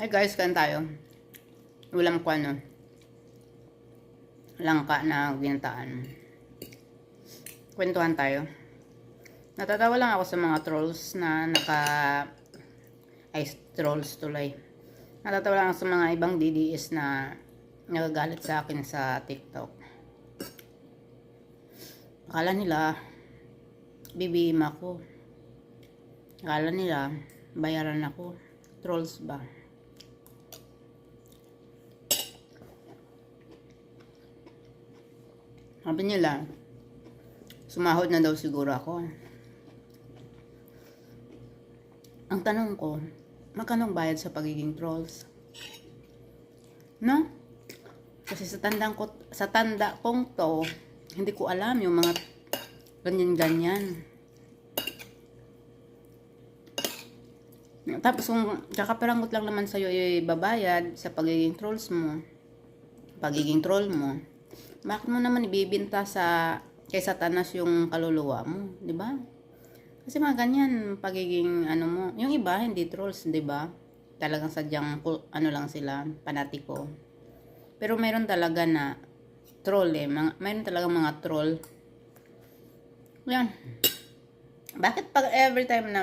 Hi guys, kain tayo. Ulam ko langka na ginataan. Kwentuhan tayo. Natatawa lang ako sa mga trolls na trolls tuloy. Natatawa lang ako sa mga ibang DDS na nagagalit sa akin sa TikTok. Akala nila BBM ako. Akala nila bayaran ako. Trolls ba? Sabi nila, sumahod na daw siguro ako. Ang tanong ko, magkano ang bayad sa pagiging trolls? No? Kasi sa tanda kong to, hindi ko alam yung mga ganyan-ganyan. Tapos kung kakaparangot lang naman sa'yo babayad sa pagiging trolls mo, pagiging troll mo, bakit mo naman ibibinta kay Satanas yung kaluluwa mo, 'di ba? Kasi mga ganyan pagiging mo, yung iba hindi trolls, 'di ba? Talagang sadyang lang sila, panatiko. Pero mayroon talaga na troll mayroon talaga mga troll. Yan. Bakit pag every time na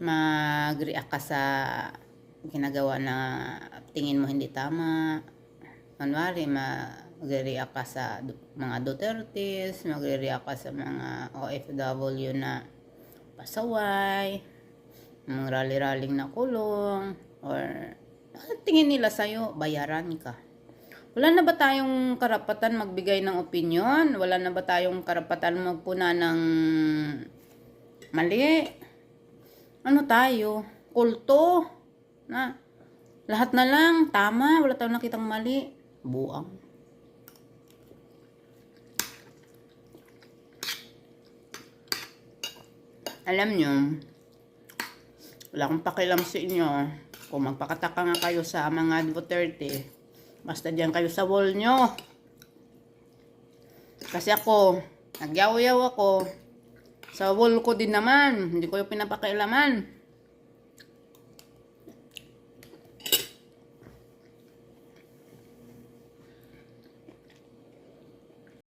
mag-react ka sa ginagawa na tingin mo hindi tama, kunwari magre-react ka sa mga Dutertes, magre-react ka sa mga OFW na pasaway, mga rally-rallying na kulong, or tingin nila sa'yo, bayaran ka. Wala na ba tayong karapatan magbigay ng opinion? Wala na ba tayong karapatan magpuna ng mali? Ano tayo? Kulto? Na lahat na lang tama, wala tayong nakitang mali. Buang. Alam nyo, wala akong pakialam sa inyo. Kung magpakataka nga kayo sa mga Duterte, basta dyan kayo sa wall nyo. Kasi ako, nagyaw-yaw ako. Sa wall ko din naman, hindi ko yung pinapakialaman.